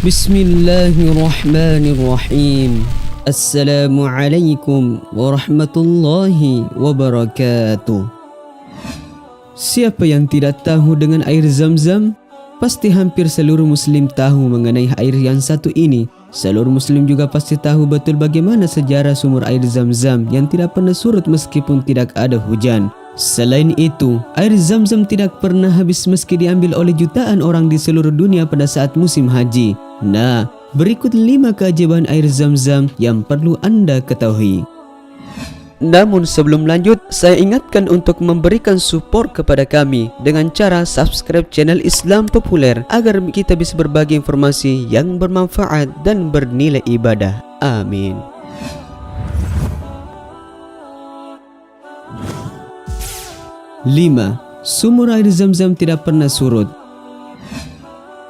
Bismillahirrahmanirrahim. Assalamualaikum warahmatullahi wabarakatuh. Siapa yang tidak tahu dengan air Zam-Zam? Pasti hampir seluruh muslim tahu mengenai air yang satu ini. Seluruh muslim juga pasti tahu betul bagaimana sejarah sumur air Zam-Zam yang tidak pernah surut meskipun tidak ada hujan. Selain itu, air Zam-Zam tidak pernah habis meski diambil oleh jutaan orang di seluruh dunia pada saat musim haji. Nah, berikut 5 keajaiban air Zam-Zam yang perlu Anda ketahui. Namun sebelum lanjut, saya ingatkan untuk memberikan support kepada kami dengan cara subscribe channel Islam Populer agar kita bisa berbagi informasi yang bermanfaat dan bernilai ibadah. Amin. Lima, sumur air Zam-Zam tidak pernah surut.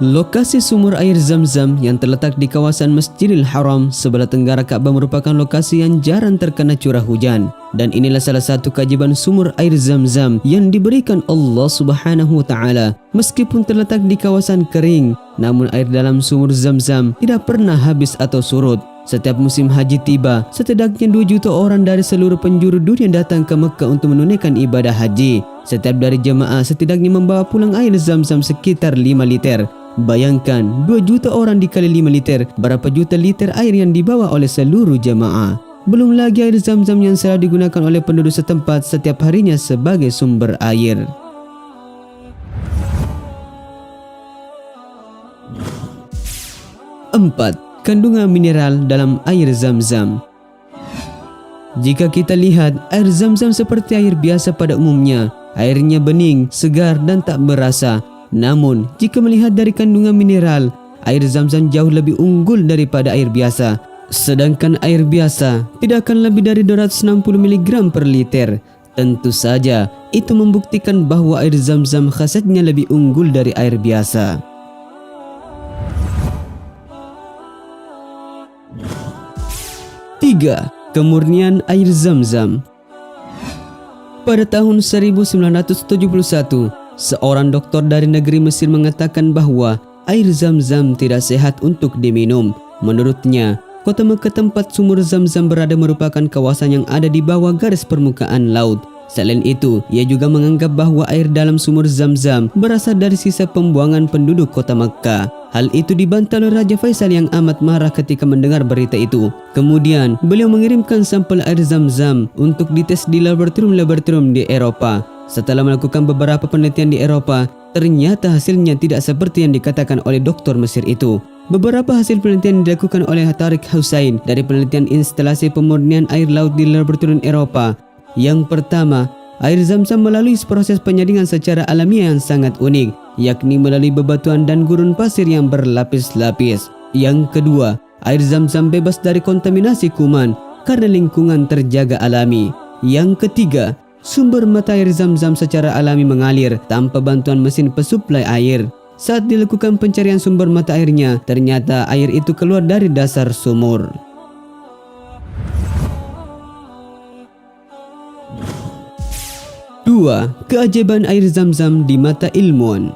Lokasi sumur air Zam-Zam yang terletak di kawasan Masjidil Haram sebelah tenggara Ka'bah merupakan lokasi yang jarang terkena curah hujan. Dan inilah salah satu keajaiban sumur air Zam-Zam yang diberikan Allah Subhanahu wa Ta'ala. Meskipun terletak di kawasan kering, namun air dalam sumur Zam-Zam tidak pernah habis atau surut. Setiap musim haji tiba, setidaknya 2 juta orang dari seluruh penjuru dunia datang ke Mekah untuk menunaikan ibadah haji. Setiap dari jemaah setidaknya membawa pulang air Zam-Zam sekitar 5 liter. Bayangkan 2 juta orang dikali 5 liter, berapa juta liter air yang dibawa oleh seluruh jemaah. Belum lagi air Zam-Zam yang selalu digunakan oleh penduduk setempat setiap harinya sebagai sumber air. 4. Kandungan mineral dalam air Zam-Zam. Jika kita lihat air Zam-Zam seperti air biasa pada umumnya, airnya bening, segar dan tak berasa. Namun, jika melihat dari kandungan mineral, air Zam-Zam jauh lebih unggul daripada air biasa. Sedangkan air biasa tidak akan lebih dari 260 mg per liter. Tentu saja, itu membuktikan bahwa air Zam-Zam khasiatnya lebih unggul dari air biasa. 3. Kemurnian air Zam-Zam. Pada tahun 1971, seorang doktor dari negeri Mesir mengatakan bahwa air Zam-Zam tidak sehat untuk diminum. Menurutnya, kota Mekah tempat sumur Zam-Zam berada merupakan kawasan yang ada di bawah garis permukaan laut. Selain itu, ia juga menganggap bahwa air dalam sumur Zam-Zam berasal dari sisa pembuangan penduduk kota Mekah. Hal itu dibantah oleh Raja Faisal yang amat marah ketika mendengar berita itu. Kemudian, beliau mengirimkan sampel air Zam-Zam untuk dites di laboratorium-laboratorium di Eropa. Setelah melakukan beberapa penelitian di Eropa, ternyata hasilnya tidak seperti yang dikatakan oleh doktor Mesir itu. Beberapa hasil penelitian dilakukan oleh Tariq Hussain dari penelitian instalasi pemurnian air laut di laboratorium Eropa. Yang pertama, air Zam-Zam melalui proses penyaringan secara alamiah yang sangat unik, yakni melalui bebatuan dan gurun pasir yang berlapis-lapis. Yang kedua, air Zam-Zam bebas dari kontaminasi kuman karena lingkungan terjaga alami. Yang ketiga, sumber mata air Zam-Zam secara alami mengalir tanpa bantuan mesin pesuplai air. Saat dilakukan pencarian sumber mata airnya, ternyata air itu keluar dari dasar sumur. 2. Keajaiban air Zam-Zam di mata ilmuwan.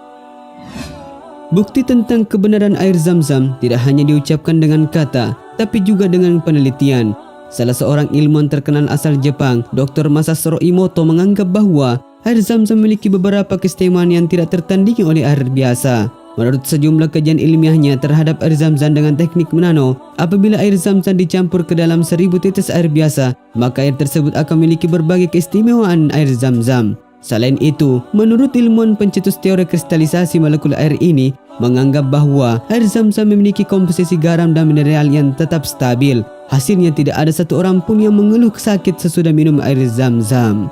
Bukti tentang kebenaran air Zam-Zam tidak hanya diucapkan dengan kata, tapi juga dengan penelitian. Salah seorang ilmuwan terkenal asal Jepang, Dr. Masashi Emoto, menganggap bahwa air Zam-Zam memiliki beberapa keistimewaan yang tidak tertandingi oleh air biasa. Menurut sejumlah kajian ilmiahnya terhadap air Zam-Zam dengan teknik menano, apabila air Zam-Zam dicampur ke dalam 1000 tetes air biasa, maka air tersebut akan memiliki berbagai keistimewaan air Zam-Zam. Selain itu, menurut ilmuwan pencetus teori kristalisasi molekul air ini, menganggap bahwa air Zam-Zam memiliki komposisi garam dan mineral yang tetap stabil. Hasilnya tidak ada satu orang pun yang mengeluh sakit sesudah minum air Zam-Zam.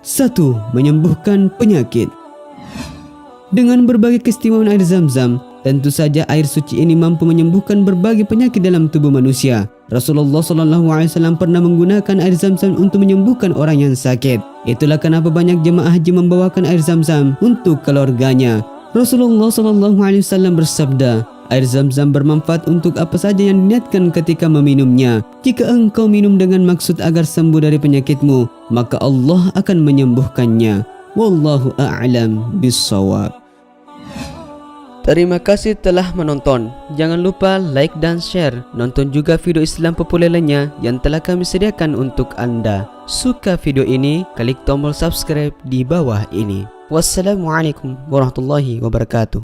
1. Menyembuhkan penyakit. Dengan berbagai keistimewaan air Zam-Zam, tentu saja air suci ini mampu menyembuhkan berbagai penyakit dalam tubuh manusia. Rasulullah SAW pernah menggunakan air Zam-Zam untuk menyembuhkan orang yang sakit. Itulah kenapa banyak jemaah haji membawakan air Zam-Zam untuk keluarganya. Rasulullah SAW bersabda, air Zam-Zam bermanfaat untuk apa saja yang diniatkan ketika meminumnya. Jika engkau minum dengan maksud agar sembuh dari penyakitmu, maka Allah akan menyembuhkannya. Wallahu a'lam bissawab. Terima kasih telah menonton. Jangan lupa like dan share. Nonton juga video Islam populer lainnya yang telah kami sediakan untuk Anda. Suka video ini? Klik tombol subscribe di bawah ini. Wassalamualaikum warahmatullahi wabarakatuh.